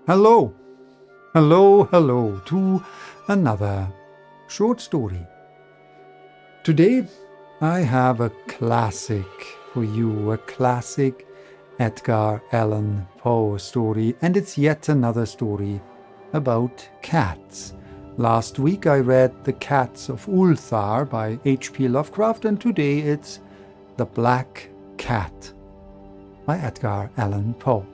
Hello, hello to another short story. Today I have a classic for you, a classic Edgar Allan Poe story, and it's yet another story about cats. Last week I read The Cats of Ulthar by H.P. Lovecraft, and today it's The Black Cat by Edgar Allan Poe.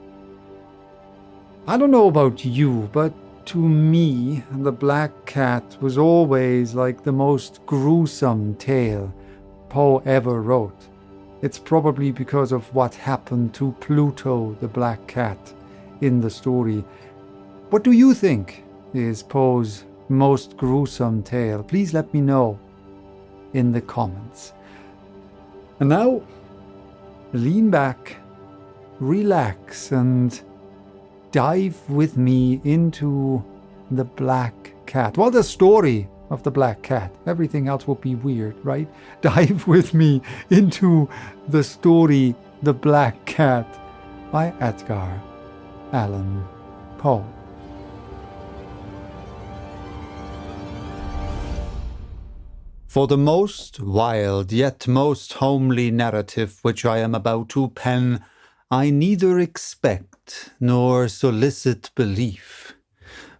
I don't know about you, but to me, The Black Cat was always like the most gruesome tale Poe ever wrote. It's probably because of what happened to Pluto, the Black Cat, in the story. What do you think is Poe's most gruesome tale? Please let me know in the comments. And now, lean back, relax, and dive with me into The Black Cat. Well, the story of The Black Cat. Everything else would be weird, right? Dive with me into the story The Black Cat by Edgar Allan Poe. For the most wild yet most homely narrative which I am about to pen, I neither expect nor solicit belief.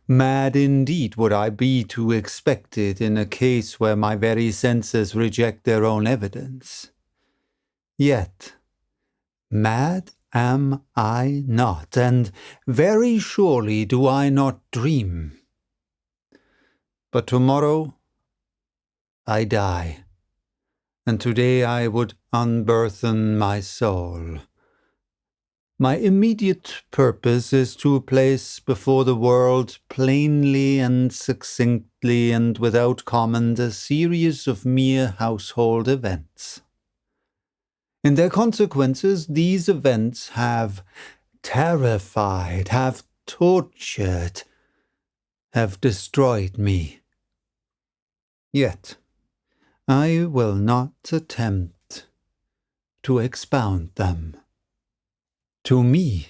Mad indeed would I be to expect it in a case where my very senses reject their own evidence. Yet, mad am I not, and very surely do I not dream. But tomorrow I die, and today I would unburthen my soul. My immediate purpose is to place before the world plainly and succinctly and without comment a series of mere household events. In their consequences, these events have terrified, have tortured, have destroyed me. Yet, I will not attempt to expound them. To me,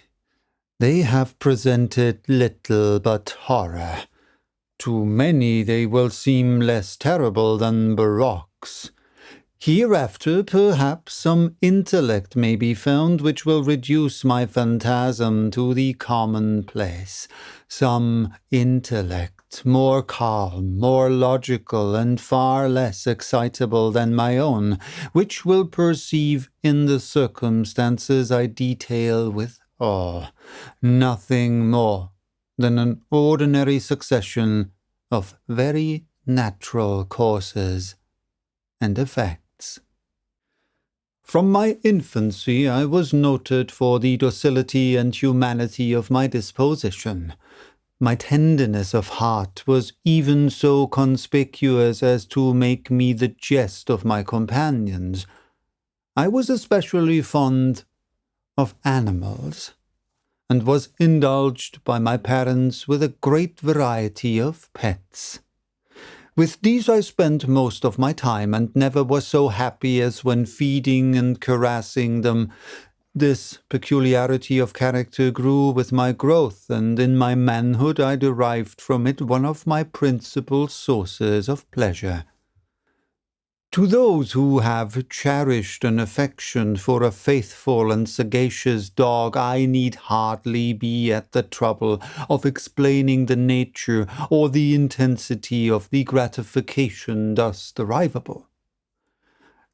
they have presented little but horror. To many they will seem less terrible than barocks. Hereafter, perhaps, some intellect may be found which will reduce my phantasm to the commonplace. Some intellect more calm, more logical, and far less excitable than my own, which will perceive in the circumstances I detail with awe nothing more than an ordinary succession of very natural causes and effects. From my infancy I was noted for the docility and humanity of my disposition. My tenderness of heart was even so conspicuous as to make me the jest of my companions. I was especially fond of animals, and was indulged by my parents with a great variety of pets. With these I spent most of my time, and never was so happy as when feeding and caressing them. This peculiarity of character grew with my growth, and in my manhood I derived from it one of my principal sources of pleasure. To those who have cherished an affection for a faithful and sagacious dog, I need hardly be at the trouble of explaining the nature or the intensity of the gratification thus derivable.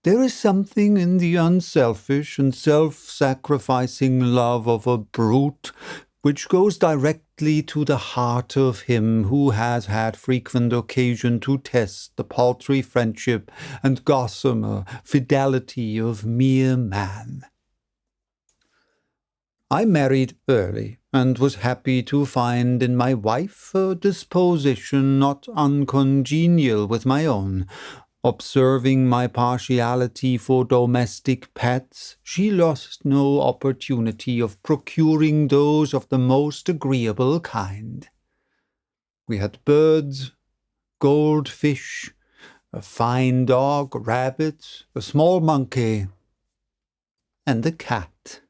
There is something in the unselfish and self-sacrificing love of a brute which goes directly to the heart of him who has had frequent occasion to test the paltry friendship and gossamer fidelity of mere man. I married early, and was happy to find in my wife a disposition not uncongenial with my own. Observing my partiality for domestic pets, she lost no opportunity of procuring those of the most agreeable kind. We had birds, goldfish, a fine dog, a rabbit, a small monkey, and a cat.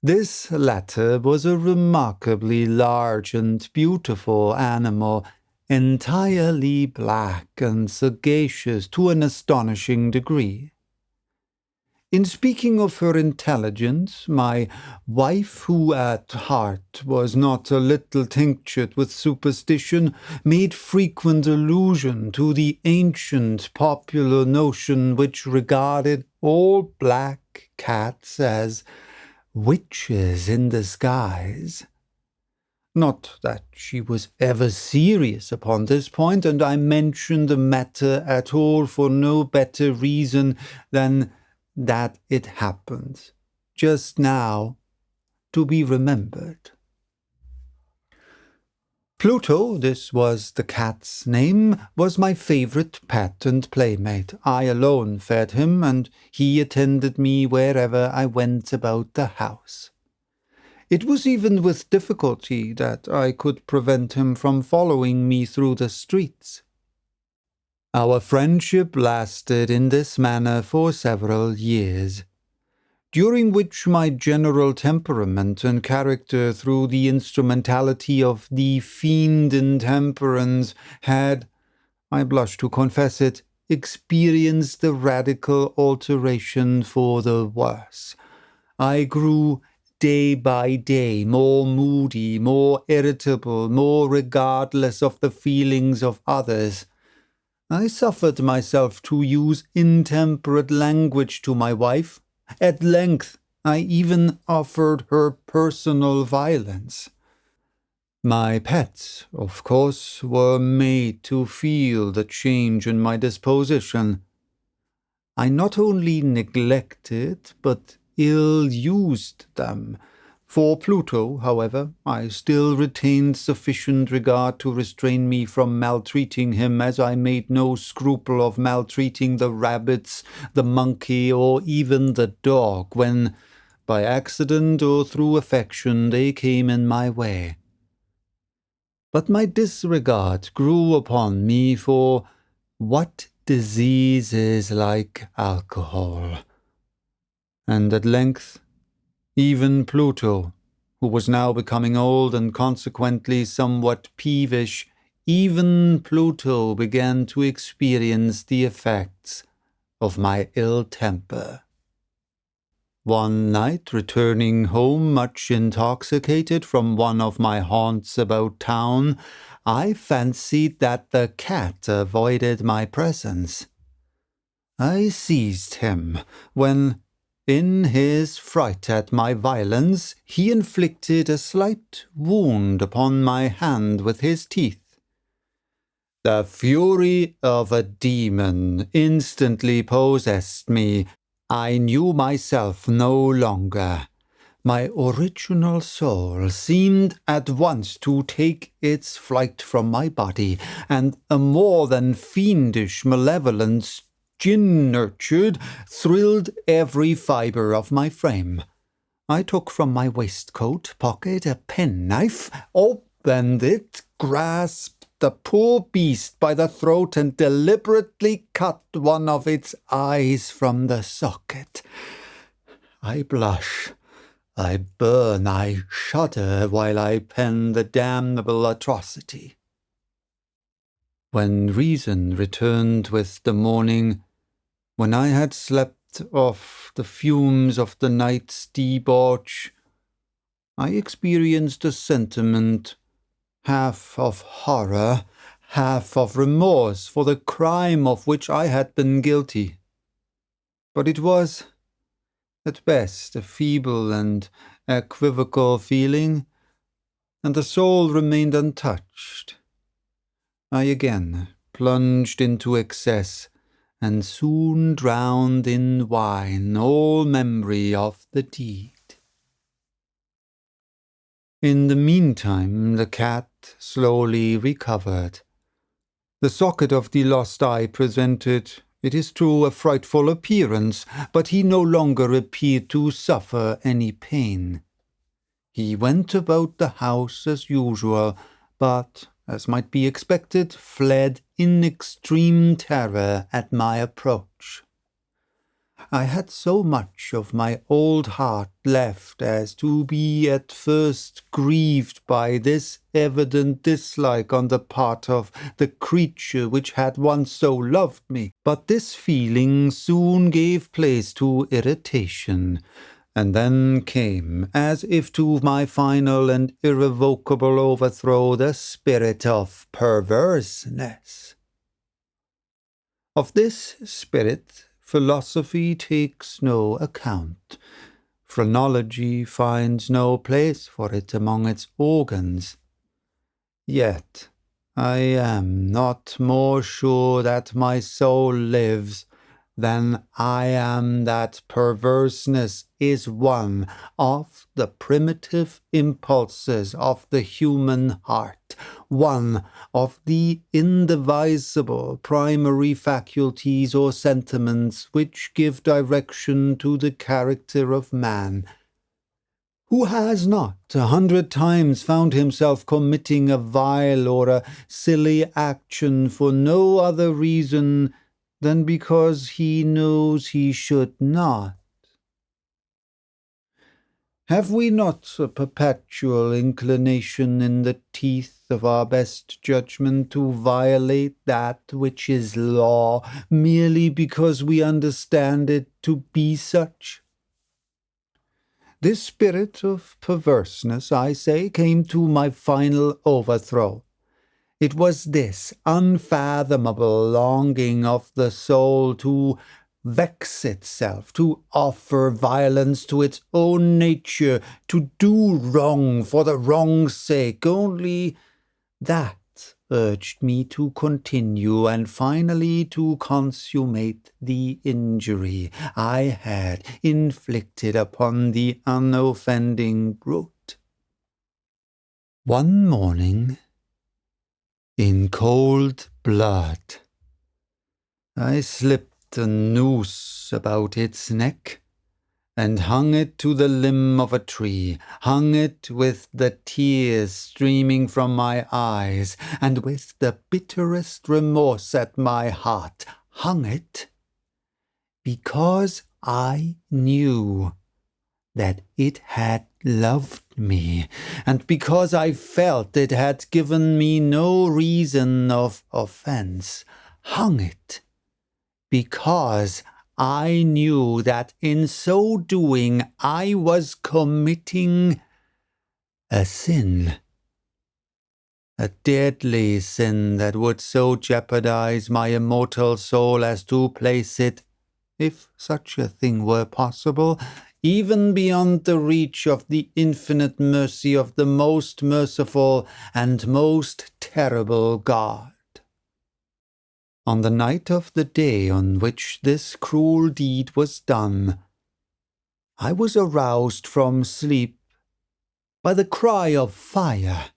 This latter was a remarkably large and beautiful animal, entirely black and sagacious to an astonishing degree. In speaking of her intelligence, my wife, who at heart was not a little tinctured with superstition, made frequent allusion to the ancient popular notion which regarded all black cats as witches in disguise. Not that she was ever serious upon this point, and I mention the matter at all for no better reason than that it happened just now to be remembered. Pluto, this was the cat's name, was my favorite pet and playmate. I alone fed him, and he attended me wherever I went about the house. It was even with difficulty that I could prevent him from following me through the streets. Our friendship lasted in this manner for several years, during which my general temperament and character, through the instrumentality of the fiend intemperance, had, I blush to confess it, experienced a radical alteration for the worse. I grew day by day more moody, more irritable, more regardless of the feelings of others. I suffered myself to use intemperate language to my wife. At length, I even offered her personal violence. My pets, of course, were made to feel the change in my disposition. I not only neglected, but ill-used them. For Pluto, however, I still retained sufficient regard to restrain me from maltreating him, as I made no scruple of maltreating the rabbits, the monkey, or even the dog, when, by accident or through affection, they came in my way. But my disregard grew upon me, for what disease is like alcohol? And at length, even Pluto, who was now becoming old and consequently somewhat peevish, even Pluto began to experience the effects of my ill temper. One night, returning home much intoxicated from one of my haunts about town, I fancied that the cat avoided my presence. I seized him, when, in his fright at my violence, he inflicted a slight wound upon my hand with his teeth. The fury of a demon instantly possessed me. I knew myself no longer. My original soul seemed at once to take its flight from my body, and a more than fiendish malevolence, gin-nurtured, thrilled every fibre of my frame. I took from my waistcoat pocket a penknife, opened it, grasped the poor beast by the throat, and deliberately cut one of its eyes from the socket. I blush, I burn, I shudder while I pen the damnable atrocity. When reason returned with the morning, when I had slept off the fumes of the night's debauch, I experienced a sentiment, half of horror, half of remorse for the crime of which I had been guilty. But it was, at best, a feeble and equivocal feeling, and the soul remained untouched. I again plunged into excess, and soon drowned in wine all memory of the deed. In the meantime, the cat slowly recovered. The socket of the lost eye presented, it is true, a frightful appearance, but he no longer appeared to suffer any pain. He went about the house as usual, but, as might be expected, fled in extreme terror at my approach. I had so much of my old heart left as to be at first grieved by this evident dislike on the part of the creature which had once so loved me. But this feeling soon gave place to irritation, and then came, as if to my final and irrevocable overthrow, the spirit of perverseness. Of this spirit philosophy takes no account. Phrenology finds no place for it among its organs. Yet I am not more sure that my soul lives than I am that perverseness is one of the primitive impulses of the human heart, one of the indivisible primary faculties or sentiments which give direction to the character of man. Who has not 100 times found himself committing a vile or a silly action for no other reason than because he knows he should not? Have we not a perpetual inclination in the teeth of our best judgment to violate that which is law merely because we understand it to be such? This spirit of perverseness, I say, came to my final overthrow. It was this unfathomable longing of the soul to vex itself, to offer violence to its own nature, to do wrong for the wrong's sake. Only that urged me to continue and finally to consummate the injury I had inflicted upon the unoffending brute. One morning, in cold blood, I slipped a noose about its neck and hung it to the limb of a tree, hung it with the tears streaming from my eyes, and with the bitterest remorse at my heart, hung it because I knew that it had loved me, and because I felt it had given me no reason of offense, hung it because I knew that in so doing I was committing a sin, a deadly sin that would so jeopardize my immortal soul as to place it, if such a thing were possible, even beyond the reach of the infinite mercy of the most merciful and most terrible God. On the night of the day on which this cruel deed was done, I was aroused from sleep by the cry of fire.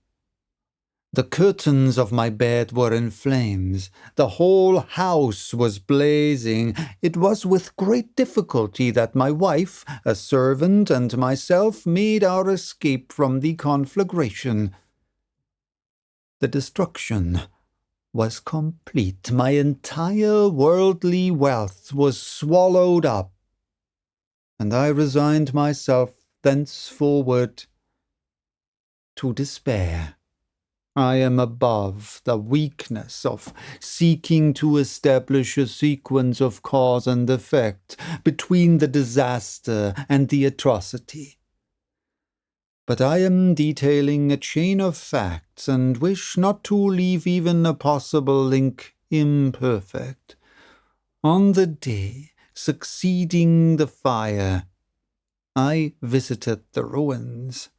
The curtains of my bed were in flames. The whole house was blazing. It was with great difficulty that my wife, a servant, and myself made our escape from the conflagration. The destruction was complete. My entire worldly wealth was swallowed up, and I resigned myself thenceforward to despair. I am above the weakness of seeking to establish a sequence of cause and effect between the disaster and the atrocity. But I am detailing a chain of facts and wish not to leave even a possible link imperfect. On the day succeeding the fire, I visited the ruins.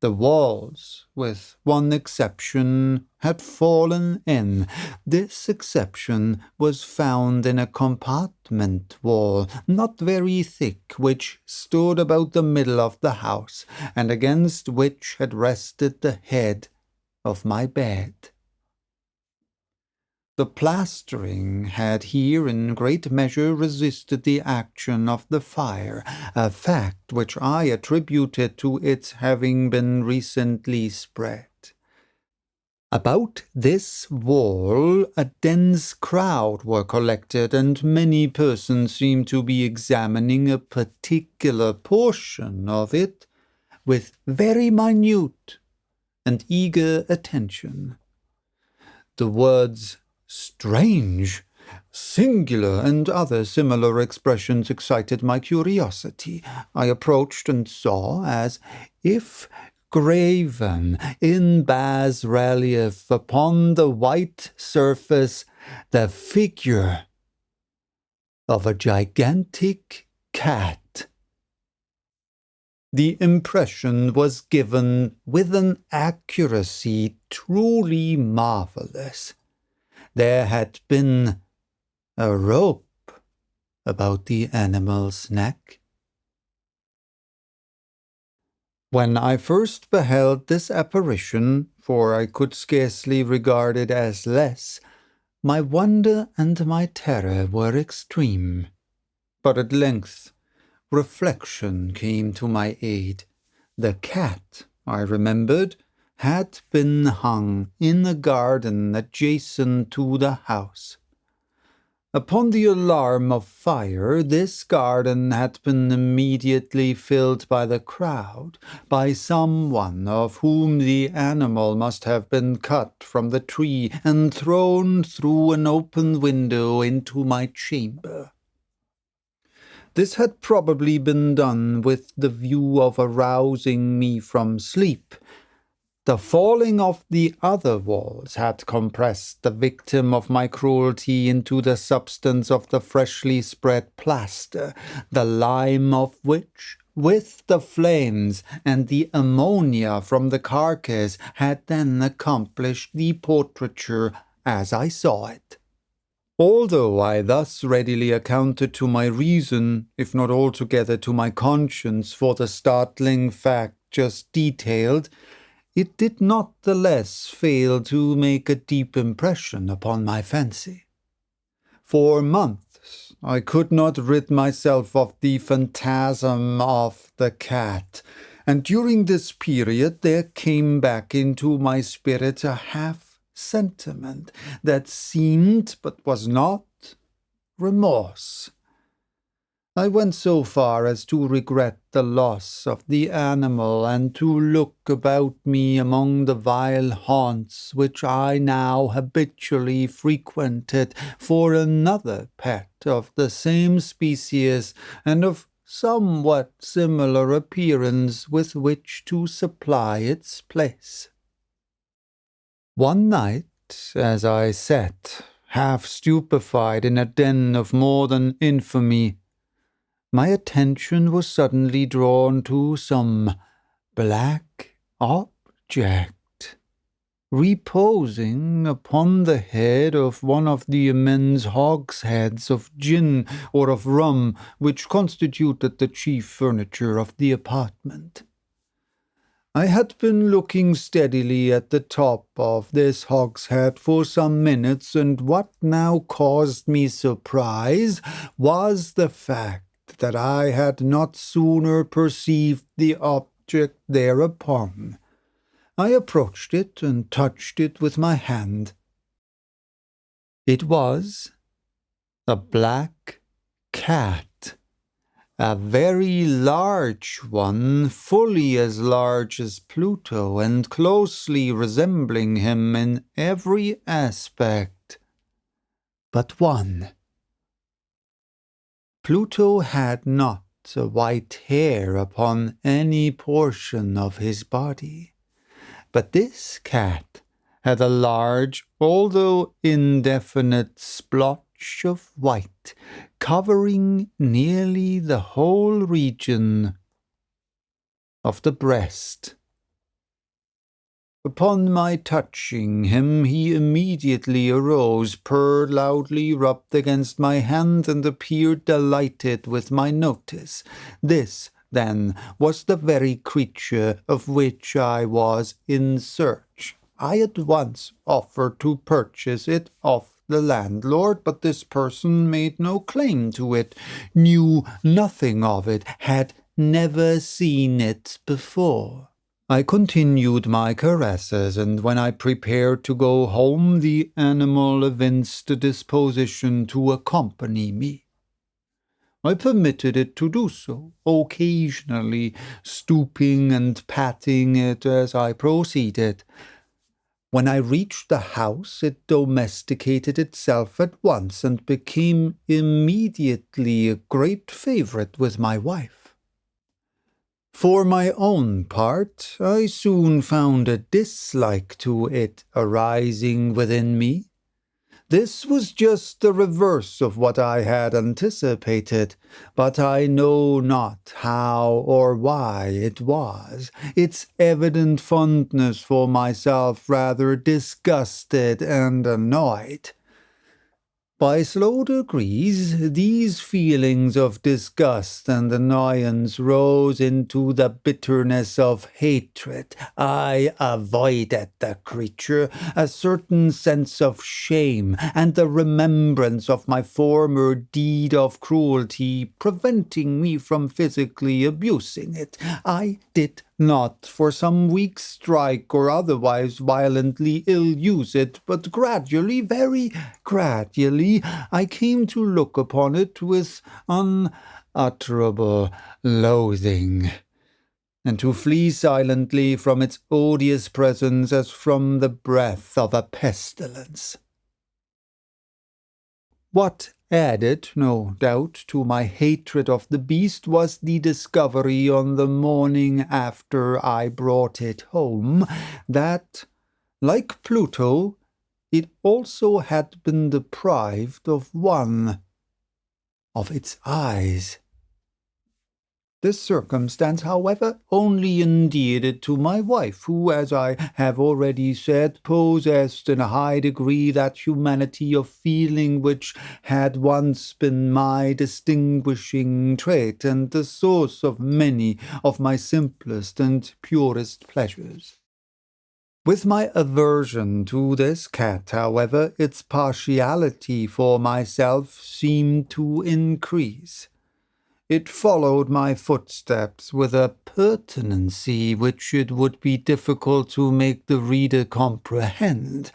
The walls, with one exception, had fallen in. This exception was found in a compartment wall, not very thick, which stood about the middle of the house, and against which had rested the head of my bed. The plastering had here in great measure resisted the action of the fire, a fact which I attributed to its having been recently spread. About this wall a dense crowd were collected, and many persons seemed to be examining a particular portion of it with very minute and eager attention. The words strange, singular, and other similar expressions excited my curiosity. I approached and saw, as if graven in bas relief upon the white surface, the figure of a gigantic cat. The impression was given with an accuracy truly marvelous. There had been a rope about the animal's neck. When I first beheld this apparition, for I could scarcely regard it as less, my wonder and my terror were extreme. But at length reflection came to my aid. The cat, I remembered, had been hung in the garden adjacent to the house. Upon the alarm of fire, this garden had been immediately filled by the crowd, by someone of whom the animal must have been cut from the tree and thrown through an open window into my chamber. This had probably been done with the view of arousing me from sleep. The falling of the other walls had compressed the victim of my cruelty into the substance of the freshly spread plaster, the lime of which, with the flames and the ammonia from the carcass, had then accomplished the portraiture as I saw it. Although I thus readily accounted to my reason, if not altogether to my conscience, for the startling fact just detailed, it did not the less fail to make a deep impression upon my fancy. For months I could not rid myself of the phantasm of the cat, and during this period there came back into my spirit a half-sentiment that seemed, but was not, remorse. I went so far as to regret the loss of the animal, and to look about me among the vile haunts which I now habitually frequented for another pet of the same species and of somewhat similar appearance with which to supply its place. One night, as I sat, half stupefied in a den of more than infamy, my attention was suddenly drawn to some black object reposing upon the head of one of the immense hogsheads of gin or of rum which constituted the chief furniture of the apartment. I had been looking steadily at the top of this hogshead for some minutes, and what now caused me surprise was the fact that I had not sooner perceived the object thereupon. I approached it and touched it with my hand. It was a black cat, a very large one, fully as large as Pluto, and closely resembling him in every aspect but one. Pluto had not a white hair upon any portion of his body, but this cat had a large, although indefinite, splotch of white, covering nearly the whole region of the breast. Upon my touching him, he immediately arose, purred loudly, rubbed against my hand, and appeared delighted with my notice. This, then, was the very creature of which I was in search. I at once offered to purchase it of the landlord, but this person made no claim to it, knew nothing of it, had never seen it before. I continued my caresses, and when I prepared to go home, the animal evinced a disposition to accompany me. I permitted it to do so, occasionally stooping and patting it as I proceeded. When I reached the house, it domesticated itself at once and became immediately a great favorite with my wife. For my own part, I soon found a dislike to it arising within me. This was just the reverse of what I had anticipated, but I know not how or why it was. Its evident fondness for myself rather disgusted and annoyed. By slow degrees, these feelings of disgust and annoyance rose into the bitterness of hatred. I avoided the creature, a certain sense of shame and the remembrance of my former deed of cruelty preventing me from physically abusing it. I did not for some weeks strike or otherwise violently ill-use it, but gradually, very gradually, I came to look upon it with unutterable loathing, and to flee silently from its odious presence as from the breath of a pestilence. What added, no doubt, to my hatred of the beast was the discovery on the morning after I brought it home that, like Pluto, it also had been deprived of one of its eyes. This circumstance, however, only endeared it to my wife, who, as I have already said, possessed in a high degree that humanity of feeling which had once been my distinguishing trait and the source of many of my simplest and purest pleasures. With my aversion to this cat, however, its partiality for myself seemed to increase. It followed my footsteps with a pertinency which it would be difficult to make the reader comprehend.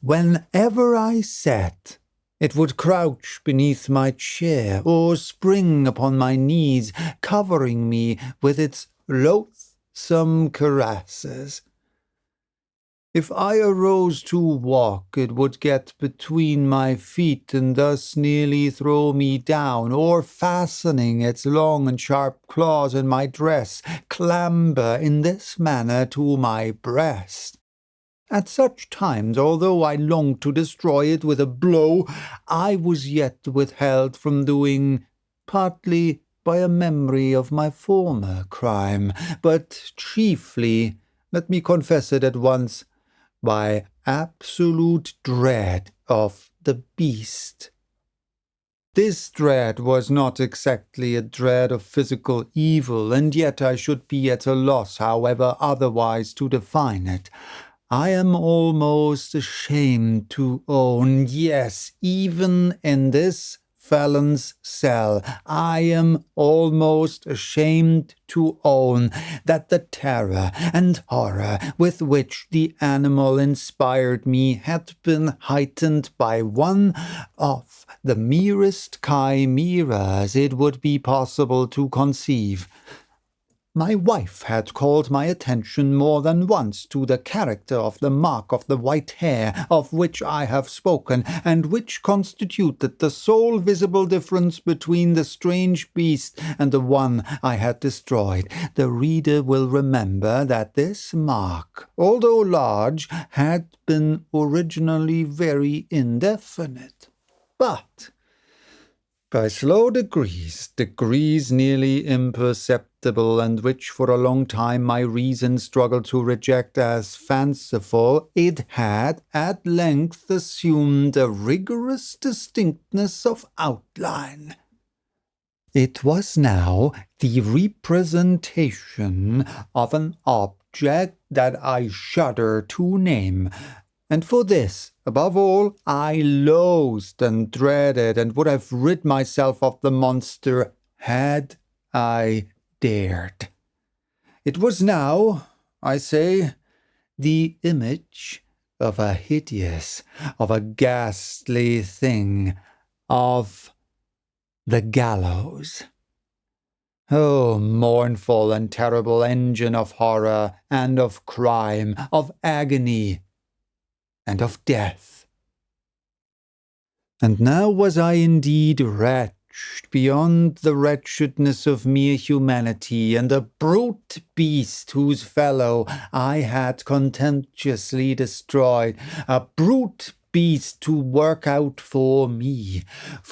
Whenever I sat, it would crouch beneath my chair or spring upon my knees, covering me with its loathsome caresses. If I arose to walk, it would get between my feet and thus nearly throw me down, or fastening its long and sharp claws in my dress, clamber in this manner to my breast. At such times, although I longed to destroy it with a blow, I was yet withheld from doing, partly by a memory of my former crime, but chiefly, let me confess it at once, by absolute dread of the beast. This dread was not exactly a dread of physical evil, and yet I should be at a loss, however, otherwise to define it. I am almost ashamed to own, yes, even in this felon's cell, I am almost ashamed to own that the terror and horror with which the animal inspired me had been heightened by one of the merest chimeras it would be possible to conceive. My wife had called my attention more than once to the character of the mark of the white hair of which I have spoken, and which constituted the sole visible difference between the strange beast and the one I had destroyed. The reader will remember that this mark, although large, had been originally very indefinite. But by slow degrees nearly imperceptible, and which for a long time my reason struggled to reject as fanciful, it had at length assumed a rigorous distinctness of outline. It was now the representation of an object that I shudder to name, and for this, above all, I loathed and dreaded, and would have rid myself of the monster had I dared. It was now, I say, the image of a hideous, of a ghastly thing, of the gallows. Oh, mournful and terrible engine of horror and of crime, of agony and of death. And now was I indeed wretched beyond the wretchedness of mere humanity, and a brute beast whose fellow I had contemptuously destroyed, a brute beast to work out for me,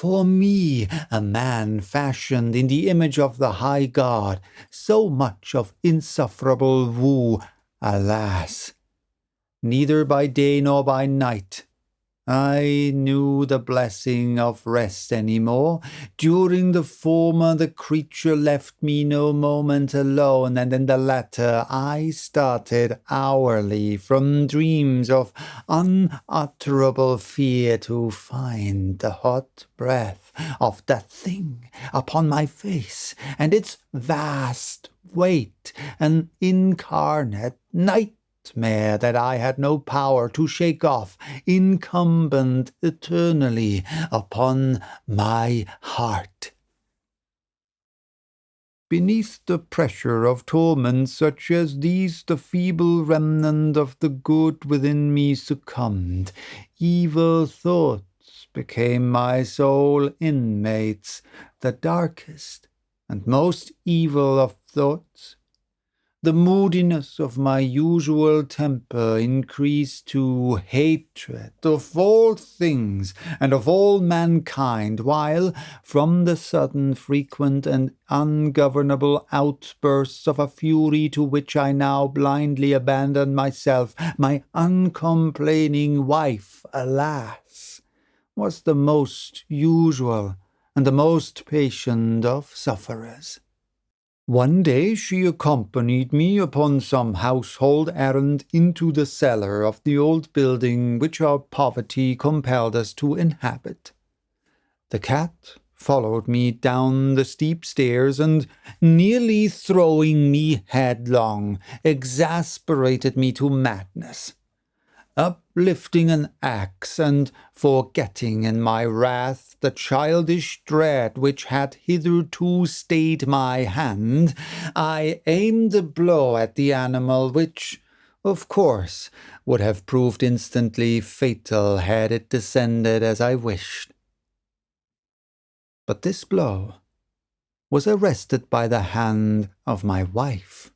a man fashioned in the image of the high God, so much of insufferable woe, alas! Neither by day nor by night I knew the blessing of rest any more. During the former the creature left me no moment alone, and in the latter I started hourly from dreams of unutterable fear to find the hot breath of that thing upon my face, and its vast weight, an incarnate nightmare that I had no power to shake off, incumbent eternally upon my heart. Beneath the pressure of torments such as these, the feeble remnant of the good within me succumbed. Evil thoughts became my sole inmates, the darkest and most evil of thoughts. The moodiness of my usual temper increased to hatred of all things and of all mankind, while, from the sudden, frequent, and ungovernable outbursts of a fury to which I now blindly abandoned myself, my uncomplaining wife, alas, was the most usual and the most patient of sufferers. One day she accompanied me upon some household errand into the cellar of the old building which our poverty compelled us to inhabit. The cat followed me down the steep stairs, and, nearly throwing me headlong, exasperated me to madness. Uplifting an axe, and forgetting in my wrath the childish dread which had hitherto stayed my hand, I aimed a blow at the animal which, of course, would have proved instantly fatal had it descended as I wished. But this blow was arrested by the hand of my wife.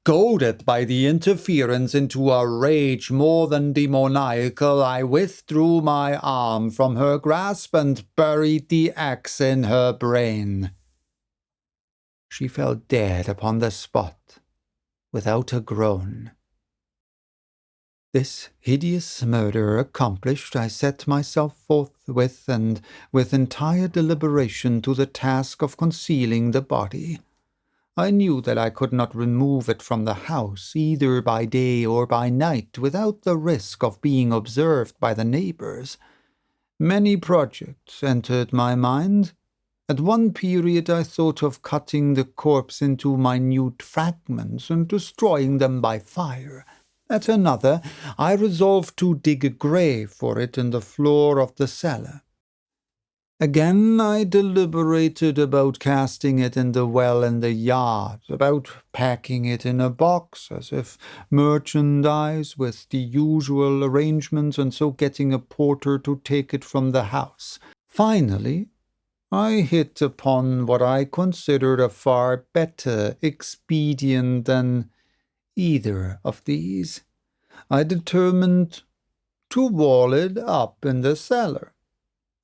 Goaded by the interference into a rage more than demoniacal, I withdrew my arm from her grasp and buried the axe in her brain. She fell dead upon the spot, without a groan. This hideous murder accomplished, I set myself forthwith and with entire deliberation to the task of concealing the body. I knew that I could not remove it from the house, either by day or by night, without the risk of being observed by the neighbors. Many projects entered my mind. At one period I thought of cutting the corpse into minute fragments and destroying them by fire. At another, I resolved to dig a grave for it in the floor of the cellar. Again I deliberated about casting it in the well in the yard, about packing it in a box as if merchandise with the usual arrangements, and so getting a porter to take it from the house. Finally, I hit upon what I considered a far better expedient than either of these. I determined to wall it up in the cellar,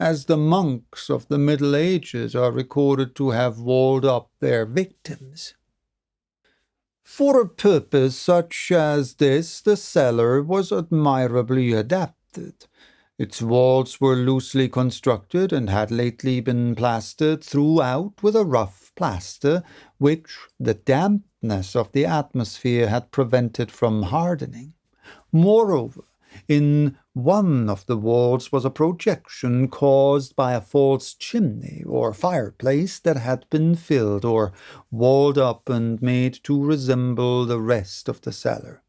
as the monks of the Middle Ages are recorded to have walled up their victims. For a purpose such as this, the cellar was admirably adapted. Its walls were loosely constructed and had lately been plastered throughout with a rough plaster, which the dampness of the atmosphere had prevented from hardening. Moreover, In one of the walls was a projection caused by a false chimney or fireplace that had been filled or walled up and made to resemble the rest of the cellar.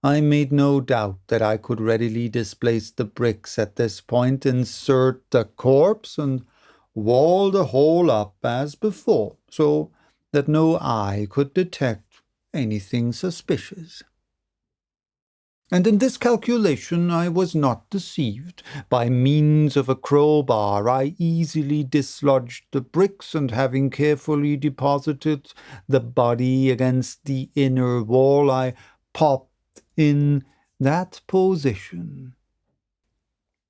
I made no doubt that I could readily displace the bricks at this point, insert the corpse, and wall the whole up as before, so that no eye could detect anything suspicious. And in this calculation I was not deceived. By means of a crowbar I easily dislodged the bricks, and having carefully deposited the body against the inner wall, I popped in that position.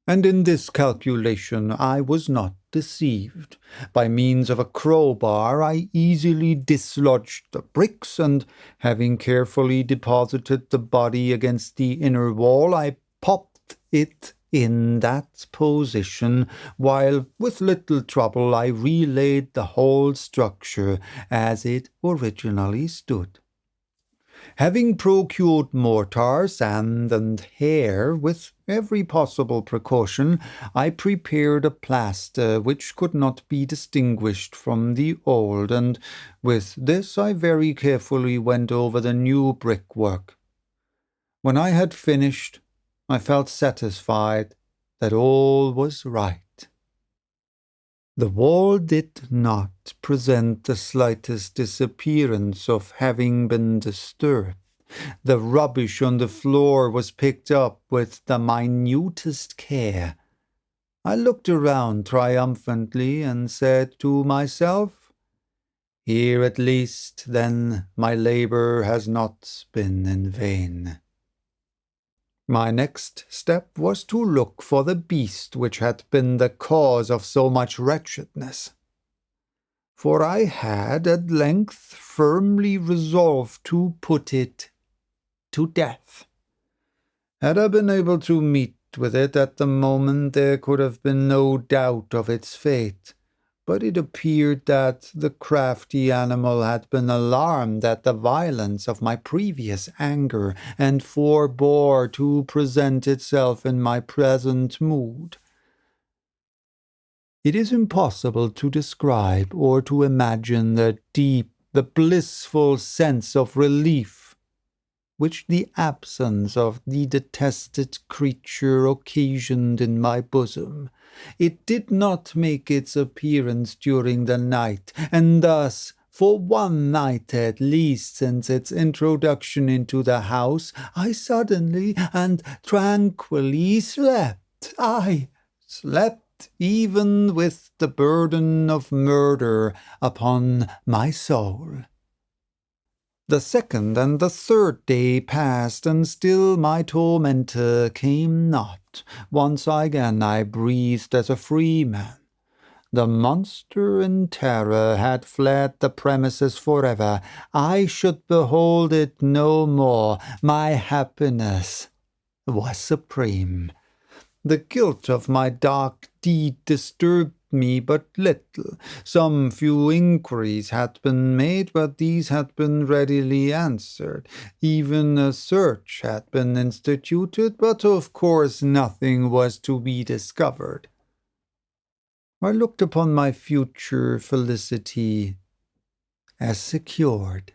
And in this calculation I was not deceived. By means of a crowbar I easily dislodged the bricks, and having carefully deposited the body against the inner wall, I popped it in that position, while with little trouble I relaid the whole structure as it originally stood. Having procured mortar, sand, and hair with every possible precaution, I prepared a plaster which could not be distinguished from the old, and with this I very carefully went over the new brickwork. When I had finished, I felt satisfied that all was right. The wall did not present the slightest disappearance of having been disturbed. The rubbish on the floor was picked up with the minutest care. I looked around triumphantly and said to myself, "Here at least, then, my labor has not been in vain." My next step was to look for the beast which had been the cause of so much wretchedness. For I had at length firmly resolved to put it to death. Had I been able to meet with it at the moment, there could have been no doubt of its fate. But it appeared that the crafty animal had been alarmed at the violence of my previous anger, and forbore to present itself in my present mood. It is impossible to describe or to imagine the deep, the blissful sense of relief which the absence of the detested creature occasioned in my bosom. It did not make its appearance during the night, and thus, for one night at least since its introduction into the house, I suddenly and tranquilly slept. I slept even with the burden of murder upon my soul. The second and the third day passed, and still my tormentor came not. Once again I breathed as a free man. The monster in terror had fled the premises forever. I should behold it no more. My happiness was supreme. The guilt of my dark deed disturbed me but little. Some few inquiries had been made, but these had been readily answered. Even a search had been instituted, but of course nothing was to be discovered. I looked upon my future felicity as secured.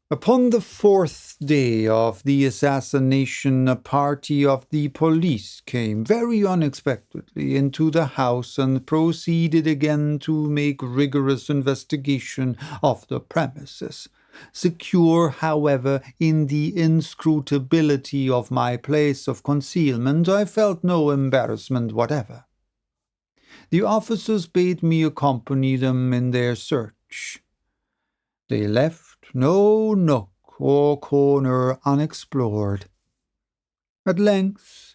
Upon the fourth day of the assassination, a party of the police came very unexpectedly into the house and proceeded again to make rigorous investigation of the premises. Secure, however, in the inscrutability of my place of concealment, I felt no embarrassment whatever. The officers bade me accompany them in their search. They left no nook or corner unexplored. At length,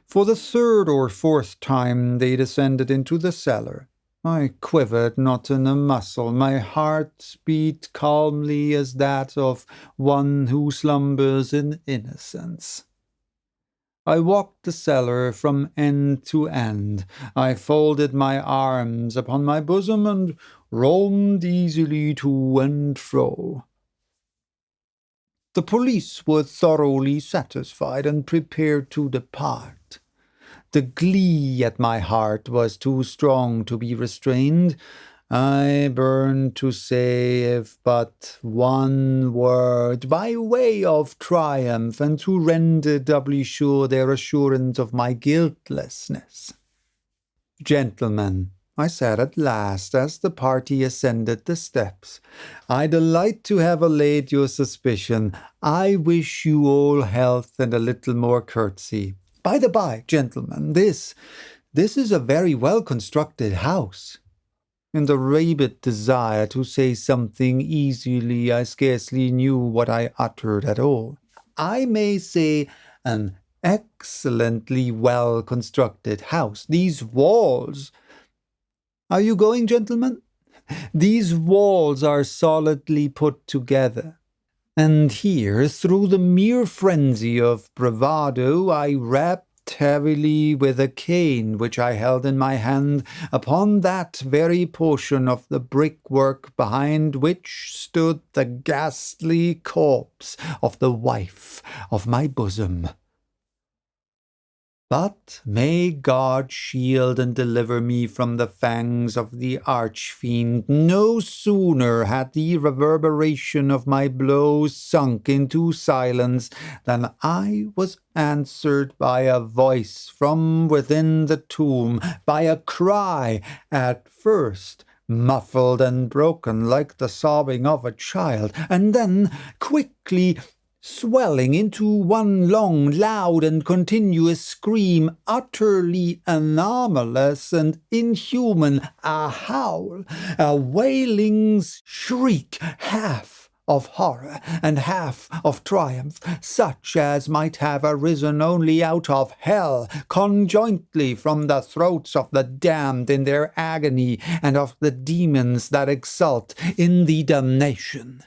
for the third or fourth time, they descended into the cellar. I quivered not in a muscle. My heart beat calmly as that of one who slumbers in innocence. I walked the cellar from end to end. I folded my arms upon my bosom and roamed easily to and fro. The police were thoroughly satisfied and prepared to depart. The glee at my heart was too strong to be restrained. I burned to say if but one word by way of triumph, and to render doubly sure their assurance of my guiltlessness. Gentlemen, I said at last, as the party ascended the steps, I delight to have allayed your suspicion. I wish you all health and a little more courtesy. By the by, gentlemen, this is a very well-constructed house. In the rabid desire to say something easily, I scarcely knew what I uttered at all. I may say an excellently well-constructed house. These walls— Are you going, gentlemen? These walls are solidly put together. And here, through the mere frenzy of bravado, I rapped heavily with a cane which I held in my hand upon that very portion of the brickwork behind which stood the ghastly corpse of the wife of my bosom. But may God shield and deliver me from the fangs of the arch-fiend. No sooner had the reverberation of my blows sunk into silence than I was answered by a voice from within the tomb, by a cry, at first muffled and broken like the sobbing of a child, and then quickly swelling into one long, loud, and continuous scream, utterly anomalous and inhuman, a howl, a wailing shriek, half of horror and half of triumph, such as might have arisen only out of hell, conjointly from the throats of the damned in their agony, and of the demons that exult in the damnation.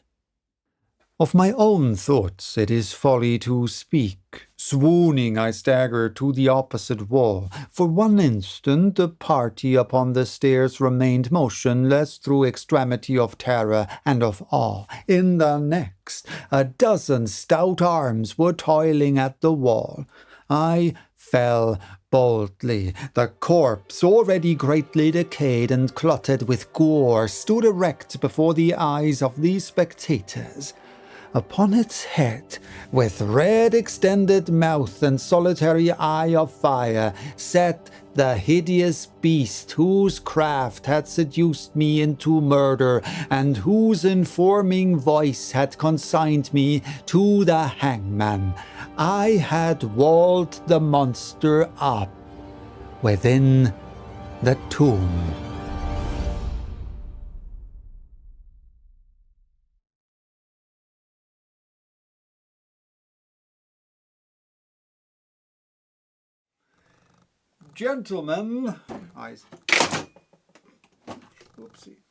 Of my own thoughts it is folly to speak. Swooning, I staggered to the opposite wall. For one instant the party upon the stairs remained motionless through extremity of terror and of awe. In the next, a dozen stout arms were toiling at the wall. I fell boldly. The corpse, already greatly decayed and clotted with gore, stood erect before the eyes of the spectators. Upon its head, with red extended mouth and solitary eye of fire, sat the hideous beast whose craft had seduced me into murder, and whose informing voice had consigned me to the hangman. I had walled the monster up within the tomb. Gentlemen, oopsie.